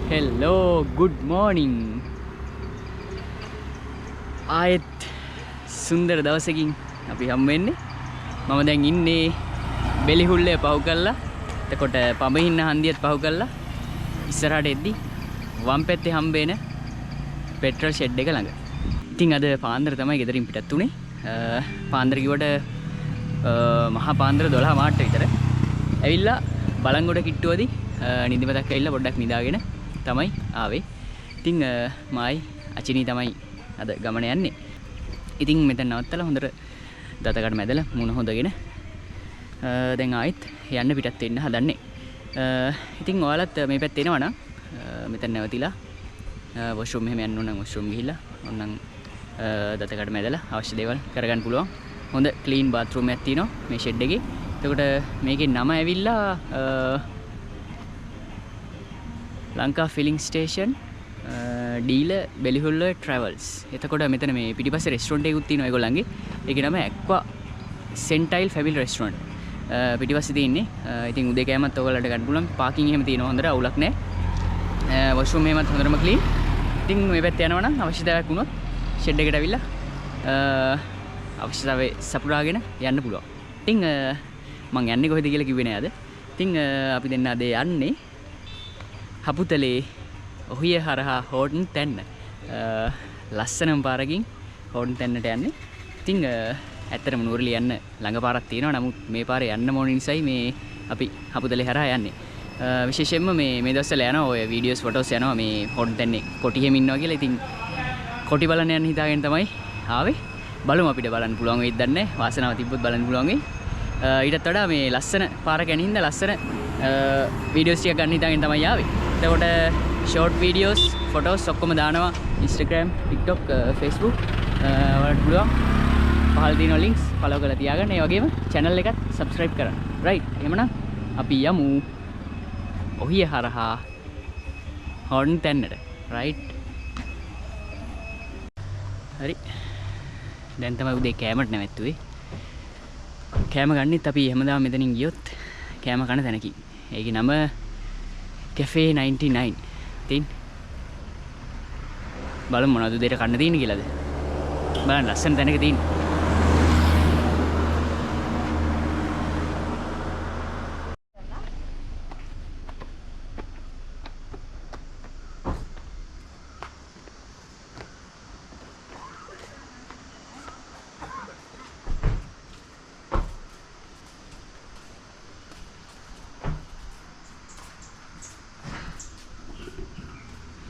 Hello, good morning. ආයෙත් සුන්දර දවසකින් අපි හම් වෙන්නේ. මම දැන් ඉන්නේ බෙලිහුල්ලේ පහු කරලා. එතකොට පඹහින්න හන්දියත් පහු කරලා ඉස්සරහට එද්දි වම් පැත්තේ හම්බෙන පෙට්‍රල් ෂෙඩ් එක ළඟ. ඉතින් අද පාන්දර තමයි ගෙදරින් පිටත් උනේ. පාන්දර කිව්වට මහා පාන්දර 12 මාට විතර. ඇවිල්ලා බලංගොඩ කිට්ටුවදී නිදිමතක් ඇවිල්ලා පොඩ්ඩක් නිදාගෙන තමයි ආවේ. ඉතින් මායි අචිනී තමයි අද ගමන යන්නේ. ඉතින් මෙතන නවත්තලා හොඳට දතකට මැදලා මුණ හොදගෙන දැන් ආයෙත් යන්න පිටත් වෙන්න හදන්නේ. ඉතින් ඔයාලත් මේ පැත්තේ එනවා නම් මෙතන නැවතිලා වොෂ්රූම් එහෙම යන්න ඕන නම් වොෂ්රූම් ගිහිල්ලා ඕනනම් දතකට මැදලා අවශ්‍ය දේවල් කරගන්න පුළුවන්. හොඳ ක්ලීන් බාත්රූම් එකක් තියෙනවා මේ ෂෙඩ් එකේ. එතකොට මේකේ නම ඇවිල්ලා ලංකා ෆිලිං ස්ටේෂන් ඩීලර් බෙලිහුල්ල ට්‍රැවල්ස්. එතකොට මෙතන මේ පිටිපස්සේ රෙස්ටොරන්ට් එකකුත් තියෙනවා ඒගොල්ලන්ගේ. ඒකේ නම ඇක්වා සෙන්ටයිල් ෆැමිලි රෙස්ටොරන්ට්. පිටිපස්සේ තියෙන්නේ. ඉතින් උදේ කෑමත් ඔයගොල්ලන්ට ගන්න පුළුවන්. පාකින් එහෙම තියෙනවා හොඳට අවුලක් නැහැ. වොෂ්රූම් එහෙමත් හොඳටම ක්ලීන්. ඉතින් මේ පැත්තේ යනවා නම් අවශ්‍යතාවයක් වුණොත් ෂෙඩ් එකට අවිල්ලා අවශ්‍යතාවය සපුරාගෙන යන්න පුළුවන්. ඉතින් මං යන්නේ කොහෙද කියලා කිව්වේ නෑ අද. ඉතින් අපි දෙන්න අද යන්නේ හපුතලේ ඔහිය හරහා හෝටන් තැන්න. ලස්සනම පාරකින් හෝටන් තැන්නට යන්නේ. ඉතින් ඇත්තටම නුවරඑළිය යන්න ළඟ පාරක් තියෙනවා. නමුත් මේ පාරේ යන්න ඕන නිසායි මේ අපි හපුතලේ හරහා යන්නේ. විශේෂයෙන්ම මේ දවස්වල යනවා ඔය වීඩියෝස් ෆොටෝස් යනවා මේ හෝටන් තැන්නේ කොටි හැම ඉන්නවා කියලා. ඉතින් කොටි බලන්න යන්න හිතාගෙන තමයි ආවේ. බලමු අපිට බලන්න පුළුවන් වෙයිද දන්නේ නැහැ. වාසනාව තිබ්බොත් බලන්න පුළුවන් වෙයි. ඊටත් වඩා මේ ලස්සන පාරක යන හින්දා ලස්සන වීඩියෝස් ටික ගන්න හිතාගෙන තමයි ආවේ. එතකොට ෂෝට් වීඩියෝස් ෆොටෝස් ඔක්කොම දානවා Instagram, TikTok, Facebook වලට පුළුවන්. පහළ තියෙන ලින්ක්ස් ෆලෝ කරලා තියාගන්න. ඒ වගේම channel එකත් subscribe කරන්න. right. එහෙමනම් අපි යමු ඔහිය හරහා හෝටන් තැන්නට. right. හරි. දැන් තමයි උදේ කෑමට නැවැත්තුවේ. කෑම ගන්නෙත් අපි හැමදාම මෙතනින් ගියොත් කෑම කන තැනකින්. ඒකේ නම Cafe 99. ඉතින් බලමු මොනවද උදේට කන්න තියෙන්නේ කියලාද. බලන්න ලස්සන තැනක තියෙන්නේ.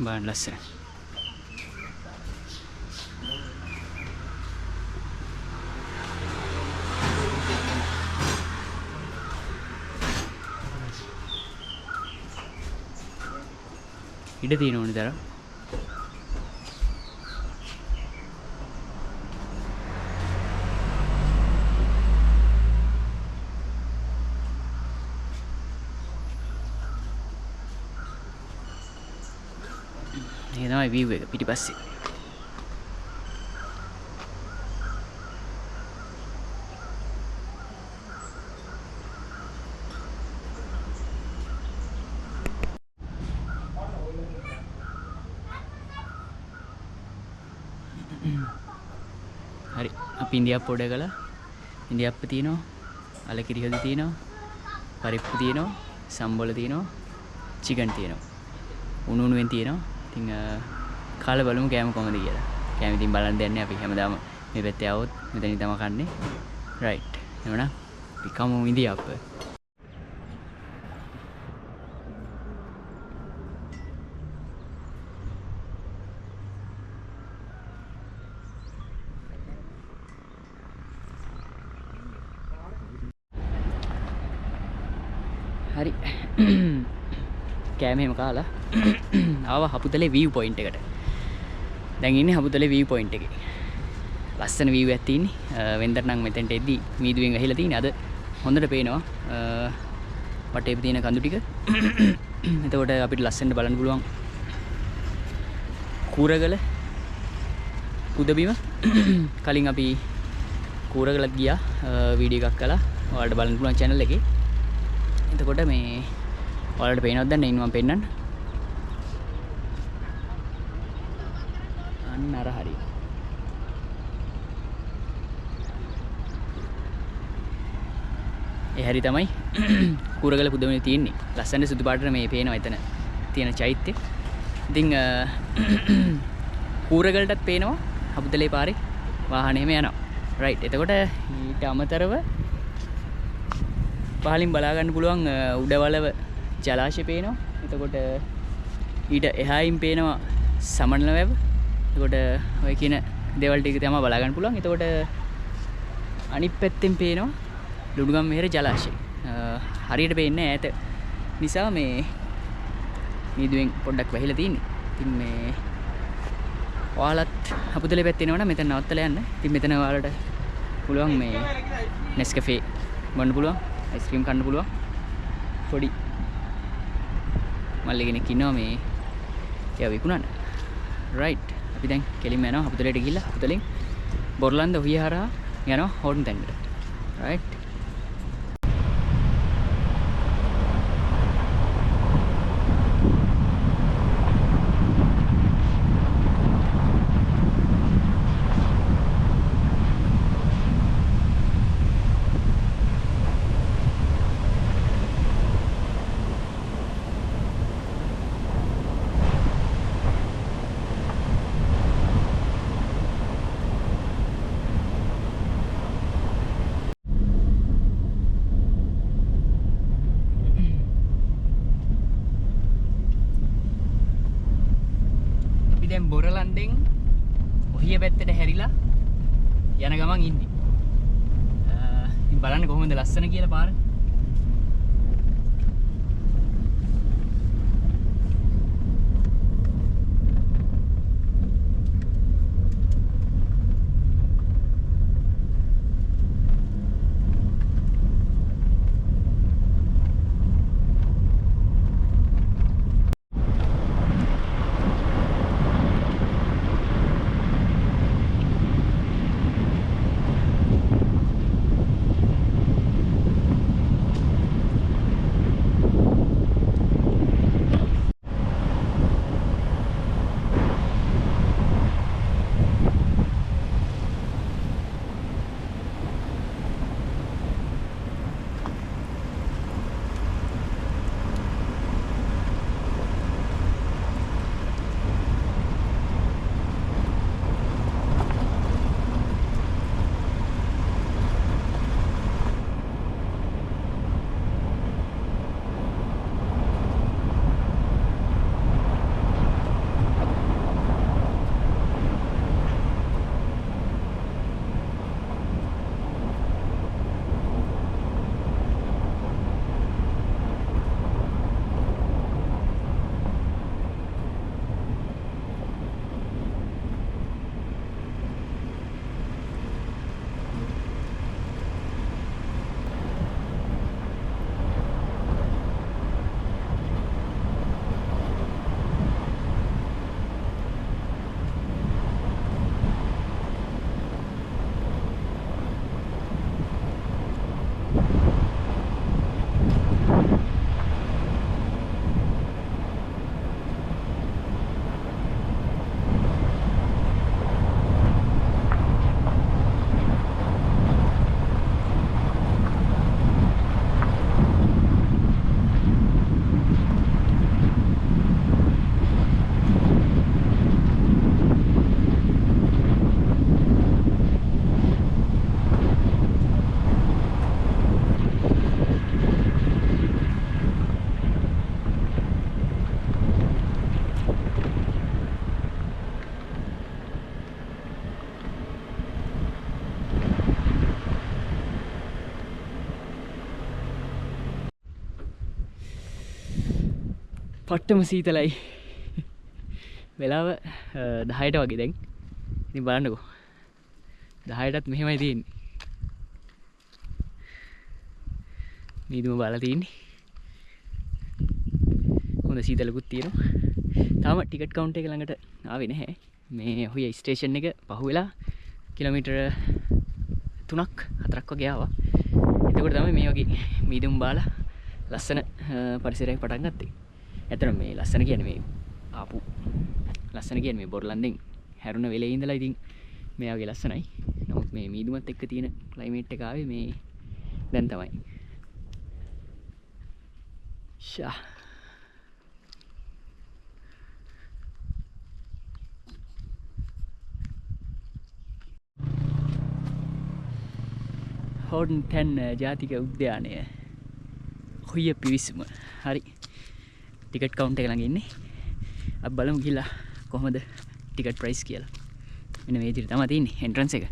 බලන්න ලස්සන. ඉඩ තියෙන ඕනේ තරම්. ඒ තමයි view එක පිටිපස්සේ. හරි අපි ඉන්දියාප්ප ඕඩර් කළා. ඉන්දියාප්ප තියෙනවා, අලකිරි හොදි තියෙනවා, පරිප්පු තියෙනවා, සම්බොල තියෙනවා, චිකන් තියෙනවා, උණුවෙන් තියෙනවා. ඉතින් කාලා බලමු කෑම කොහමද කියලා. කෑම ඉතින් බලන්න දෙන්නේ අපි හැමදාම මේ පැත්තේ આવොත් මෙතනින් තමයි කන්නේ. right. එහෙනම් අපි කමු ඉන්දියාප්ප. හරි. කෑම එහෙම කාලා ආවා හපුතලේ view point එකට. දැන් ඉන්නේ හපුතලේ view point එකේ. ලස්සන view එකක් තියෙන්නේ. වෙන්දර නම් මෙතෙන්ට එද්දි මීදුවෙන් ගහලා තියෙන්නේ. අද හොඳට පේනවා. වටේ තියෙන කඳු ටික. එතකොට අපිට ලස්සනට බලන්න පුළුවන්. කූරගල පුදබිම. කලින් අපි කූරගලත් ගියා. වීඩියෝ එකක් කළා. ඔයාලට බලන්න පුළුවන් channel එකේ. එතකොට මේ ඔයාලට පේනවද දැන් ඉන්න මම පෙන්නන්න. අන්න අර හරිය. ඒ හරි තමයි කුරගල පුදමනේ තියෙන්නේ. ලස්සන සුදු පාටට මේ පේනවා එතන තියෙන චෛත්‍ය. ඉතින් කුරගලටත් පේනවා හබුතලේ පාරේ වාහන එහෙම යනවා. රයිට්. එතකොට ඊට අමතරව පහලින් බලා ගන්න පුළුවන් උඩවලව ජලාශය පේනවා. එතකොට ඊට එහායින් පේනවා සමනල වැව. එතකොට ඔය කියන දේවල් ටික තමයි බලා ගන්න පුළුවන්. එතකොට අනිත් පැත්තෙන් පේනවා ලුණුගම් මෙහෙර ජලාශය. හරියට පේන්නේ ඈත නිසා මේ මීදුවෙන් පොඩ්ඩක් වැහිලා තින්නේ. ඉතින් මේ ඔයාලත් හපුතලේ පැත්තේ එනවනම් මෙතන නවත්තලා යන්න. ඉතින් මෙතන ඔයාලට පුළුවන් මේ Nescafe බොන්න පුළුවන්, අයිස්ක්‍රීම් කන්න පුළුවන්. පොඩි මල්ලි කෙනෙක් ඉන්නවා මේ ඒවා විකුණන්න. රයිට්. අපි දැන් කෙලින්ම යනවා හපුතලේට ගිහිල්ලා හපුතලෙන් බොරලන්ද ඔහිය හරහා යනවා හෝර්න් තැන්නට. රයිට්. දැන් බොරලන්දෙන් ඔහිය පැත්තට හැරිලා යන ගමන් ඉන්නේ. ඉතින් බලන්න කොහොමද ලස්සන කියලා පාර. පට්ටම සීතලයි. වෙලාව 10ට වගේ දැන්. ඉතින් බලන්නකෝ. 10ටත් මෙහෙමයි තියෙන්නේ. මීදුම බලලා තියෙන්නේ. හොඳ සීතලකුත් තියෙනවා. තාම ටිකට් කවුන්ටර් එක ළඟට ආවේ නැහැ. මේ ඔය ස්ටේෂන් එක පහුවෙලා කිලෝමීටර 3ක් 4ක් වගේ ආවා. එතකොට තමයි මේ වගේ මීදුම් බාලා ලස්සන පරිසරයක් පටන් ගත්තේ. ඇත්තටම මේ ලස්සන කියන්නේ මේ ආපු ලස්සන කියන්නේ මේ බොරලන්දෙන් හැරුණ වෙලේ ඉඳලා ඉතින් මේ වගේ ලස්සනයි. නමුත් මේ මීදුමත් එක්ක තියෙන ක්ලයිමේට් එක ආවේ මේ දැන් තමයි. ෂා හෝඩන් 10 ජාතික උද්‍යානය හොය පිවිසුම. හරි ටිකට් කවුන්ට් එක ළඟ ඉන්නේ. අපි බලමු ගිහලා කොහමද ටිකට් ප්‍රයිස් කියලා. මෙන්න මේ විදිහට තමයි තියෙන්නේ එන්ට්‍රන්ස් එක.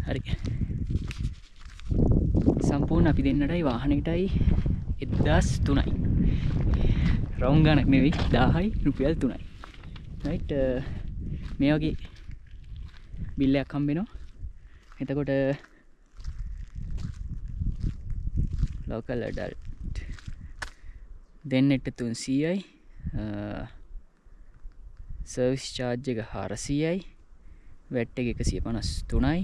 හරි සම්පූර්ණ අපි දෙන්නටයි වාහනයටයි 1300යි. රවුම් ගණක් නෙවෙයි 1000යි රුපියල් 3යි. රයිට් මේ වගේ බිල් එකක් හම්බ වෙනවා. එතකොට local adult දෙන්නට 300යි. සර්විස් චාර්ජ් එක 400යි. වැට් එක 153යි.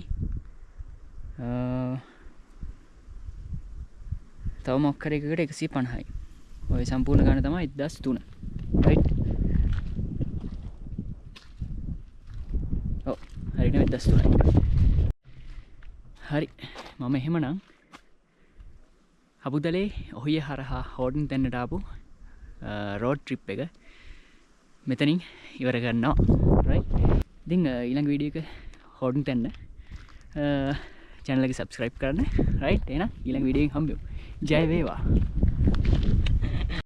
තව මොකක් හරි එකකට 150යි. ඔය සම්පූර්ණ ගාන තමයි 1300. රයිට්. ඔව් හරියට 1300යි. හරි මම එහෙමනම් හබුදලේ ඔහිය හරහා හෝඩන් තැන්නට ආපු රෝඩ් ට්‍රිප් එක මෙතනින් ඉවර කරනවා. රයිට්. ඉතින් ඊළඟ වීඩියෝ එක හෝඩන් තැන්න channel එක subscribe කරන්න. රයිට් එහෙනම් ඊළඟ වීඩියෝ එකෙන් හම්බෙමු. ජය වේවා.